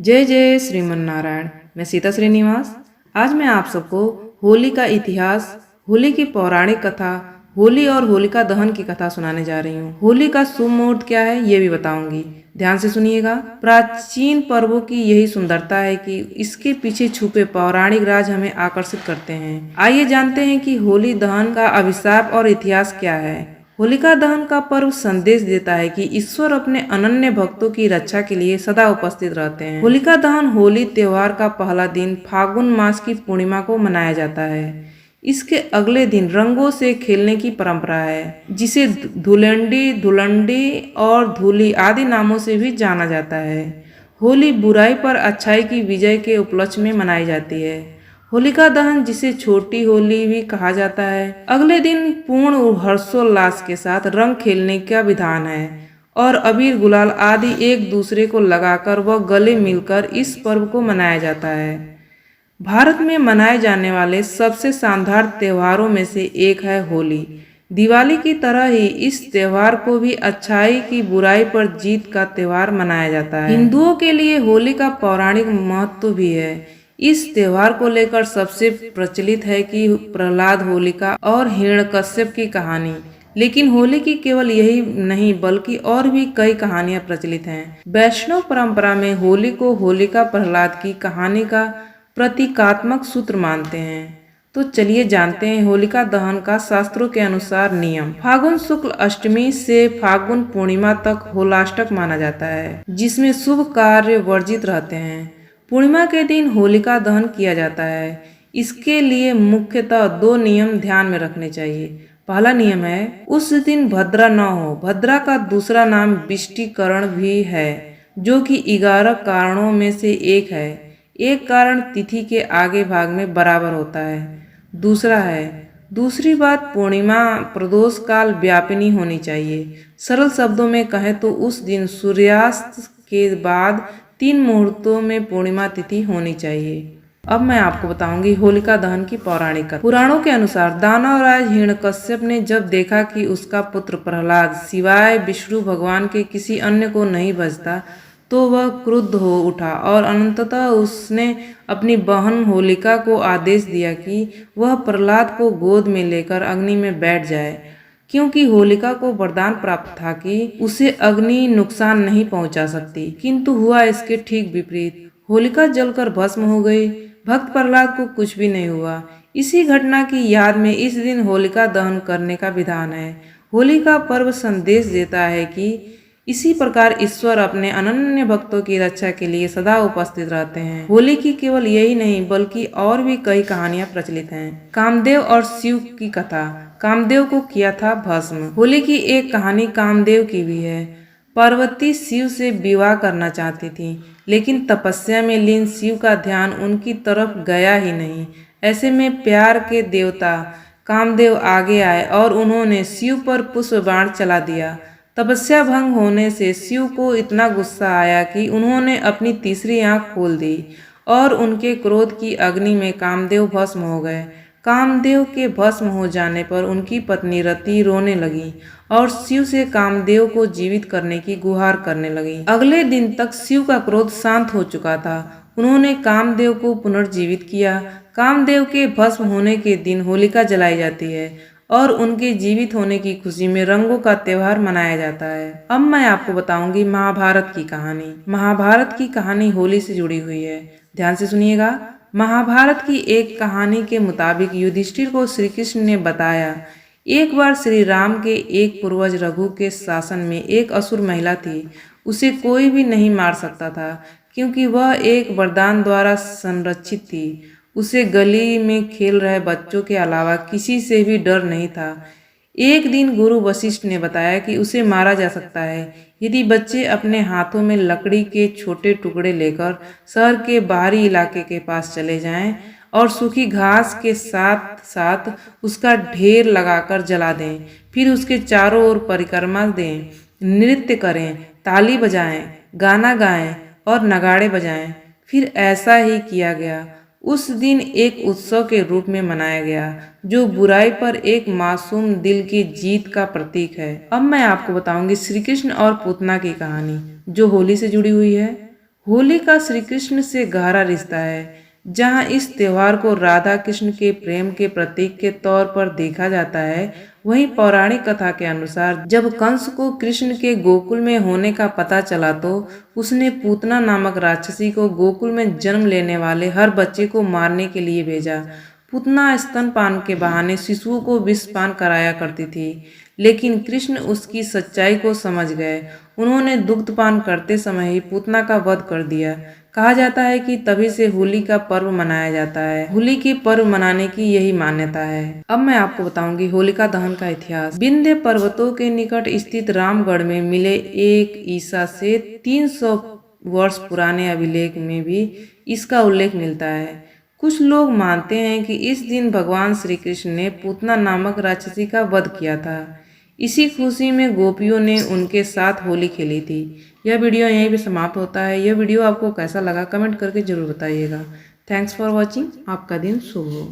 जय जय श्रीमन नारायण। मैं सीता श्रीनिवास। आज मैं आप सबको होली का इतिहास, होली की पौराणिक कथा, होली और होलिका दहन की कथा सुनाने जा रही हूँ। होली का शुभ मुहूर्त क्या है ये भी बताऊंगी, ध्यान से सुनिएगा। प्राचीन पर्वों की यही सुंदरता है कि इसके पीछे छुपे पौराणिक राज हमें आकर्षित करते हैं। आइए जानते हैं कि होली दहन का अभिशाप और इतिहास क्या है। होलिका दहन का पर्व संदेश देता है कि ईश्वर अपने अनन्य भक्तों की रक्षा के लिए सदा उपस्थित रहते हैं। होलिका दहन होली त्योहार का पहला दिन फागुन मास की पूर्णिमा को मनाया जाता है। इसके अगले दिन रंगों से खेलने की परंपरा है, जिसे धुलंडी, धुलंडी और धूली आदि नामों से भी जाना जाता है। होली बुराई पर अच्छाई की विजय के उपलक्ष्य में मनाई जाती है। होलिका दहन, जिसे छोटी होली भी कहा जाता है, अगले दिन पूर्ण हर्षोल्लास के साथ रंग खेलने का विधान है और अबीर गुलाल आदि एक दूसरे को लगाकर व गले मिलकर इस पर्व को मनाया जाता है। भारत में मनाए जाने वाले सबसे शानदार त्योहारों में से एक है होली। दिवाली की तरह ही इस त्योहार को भी अच्छाई की बुराई पर जीत का त्योहार मनाया जाता है। हिंदुओं के लिए होली का पौराणिक महत्व भी है। इस त्योहार को लेकर सबसे प्रचलित है कि प्रहलाद, होलिका और हिरण्यकश्यप की कहानी। लेकिन होली की केवल यही नहीं बल्कि और भी कई कहानियां प्रचलित हैं। वैष्णव परंपरा में होली को होलिका प्रहलाद की कहानी का प्रतीकात्मक सूत्र मानते हैं। तो चलिए जानते हैं होलिका दहन का शास्त्रों के अनुसार नियम। फागुन शुक्ल अष्टमी से फागुन पूर्णिमा तक होलाष्टक माना जाता है, जिसमें शुभ कार्य वर्जित रहते हैं। पूर्णिमा के दिन होलिका दहन किया जाता है। इसके लिए मुख्यतः दो नियम ध्यान में रखने चाहिए। पहला नियम है, उस दिन भद्रा न हो। भद्रा का दूसरा नाम विष्टिकरण भी है, जो कि 11 कारणों में से एक है। एक कारण तिथि के आगे भाग में बराबर होता है। दूसरी बात, पूर्णिमा प्रदोष काल व्यापिनी होनी चाहिए। सरल शब्दों में कहें तो उस दिन सूर्यास्त के बाद 3 मुहूर्तों में पूर्णिमा तिथि होनी चाहिए। अब मैं आपको बताऊंगी होलिका दहन की पौराणिक कथा। पुराणों के अनुसार दानवराज हिरण्यकश्यप ने जब देखा कि उसका पुत्र प्रहलाद सिवाय विष्णु भगवान के किसी अन्य को नहीं भजता, तो वह क्रुद्ध हो उठा और अनंततः उसने अपनी बहन होलिका को आदेश दिया कि वह प्रहलाद को गोद में लेकर अग्नि में बैठ जाए, क्योंकि होलिका को वरदान प्राप्त था कि उसे अग्नि नुकसान नहीं पहुंचा सकती। किंतु हुआ इसके ठीक विपरीत। होलिका जलकर भस्म हो गई। भक्त प्रहलाद को कुछ भी नहीं हुआ। इसी घटना की याद में इस दिन होलिका दहन करने का विधान है। होली का पर्व संदेश देता है कि इसी प्रकार ईश्वर अपने अनन्य भक्तों की रक्षा के लिए सदा उपस्थित रहते हैं। होली की केवल यही नहीं बल्कि और भी कई कहानियां प्रचलित हैं। कामदेव और शिव की कथा। कामदेव को किया था भस्म। होली की एक कहानी कामदेव की भी है। पार्वती शिव से विवाह करना चाहती थी, लेकिन तपस्या में लीन शिव का ध्यान उनकी तरफ गया ही नहीं। ऐसे में प्यार के देवता कामदेव आगे आए और उन्होंने शिव पर पुष्प बाण चला दिया। तपस्या भंग होने से शिव को इतना गुस्सा आया कि उन्होंने अपनी तीसरी आंख खोल दी और उनके क्रोध की अग्नि में कामदेव भस्म हो गए। कामदेव के भस्म हो जाने पर उनकी पत्नी रति रोने लगी और शिव से कामदेव को जीवित करने की गुहार करने लगी। अगले दिन तक शिव का क्रोध शांत हो चुका था। उन्होंने कामदेव को पुनर्जीवित किया। कामदेव के भस्म होने के दिन होलिका जलाई जाती है और उनके जीवित होने की खुशी में रंगों का त्योहार मनाया जाता है। अब मैं आपको बताऊंगी महाभारत की कहानी। महाभारत की कहानी होली से जुड़ी हुई है, ध्यान से सुनिएगा। महाभारत की एक कहानी के मुताबिक युधिष्ठिर को श्री कृष्ण ने बताया, एक बार श्री राम के एक पूर्वज रघु के शासन में एक असुर महिला थी। उसे कोई भी नहीं मार सकता था, क्योंकि वह एक वरदान द्वारा संरक्षित थी। उसे गली में खेल रहे बच्चों के अलावा किसी से भी डर नहीं था। एक दिन गुरु वशिष्ठ ने बताया कि उसे मारा जा सकता है यदि बच्चे अपने हाथों में लकड़ी के छोटे टुकड़े लेकर शहर के बाहरी इलाके के पास चले जाएं और सूखी घास के साथ साथ उसका ढेर लगाकर जला दें। फिर उसके चारों ओर परिक्रमा दें, नृत्य करें, ताली बजाएं, गाना गाएं और नगाड़े बजाएं। फिर ऐसा ही किया गया। उस दिन एक उत्सव के रूप में मनाया गया, जो बुराई पर एक मासूम दिल की जीत का प्रतीक है। अब मैं आपको बताऊंगी श्री कृष्ण और पूतना की कहानी, जो होली से जुड़ी हुई है। होली का श्री कृष्ण से गहरा रिश्ता है। जहाँ इस त्योहार को राधा कृष्ण के प्रेम के प्रतीक के तौर पर देखा जाता है, वहीं पौराणिक कथा के अनुसार जब कंस को कृष्ण के गोकुल में होने का पता चला तो उसने पूतना नामक राक्षसी को गोकुल में जन्म लेने वाले हर बच्चे को मारने के लिए भेजा। पूतना स्तनपान के बहाने शिशुओं को विषपान कराया करती थी, लेकिन कृष्ण उसकी सच्चाई को समझ गए। उन्होंने दुग्धपान करते समय ही पूतना का वध कर दिया। कहा जाता है कि तभी से होली का पर्व मनाया जाता है। होली के पर्व मनाने की यही मान्यता है। अब मैं आपको बताऊंगी होलिका दहन का इतिहास। विंध्य पर्वतों के निकट स्थित रामगढ़ में मिले एक ईसा से 300 वर्ष पुराने अभिलेख में भी इसका उल्लेख मिलता है। कुछ लोग मानते हैं कि इस दिन भगवान श्री कृष्ण ने पूतना नामक राक्षसी का वध किया था। इसी खुशी में गोपियों ने उनके साथ होली खेली थी। यह वीडियो यहीं पे समाप्त होता है। यह वीडियो आपको कैसा लगा कमेंट करके जरूर बताइएगा। Thanks for watching. आपका दिन शुभ हो।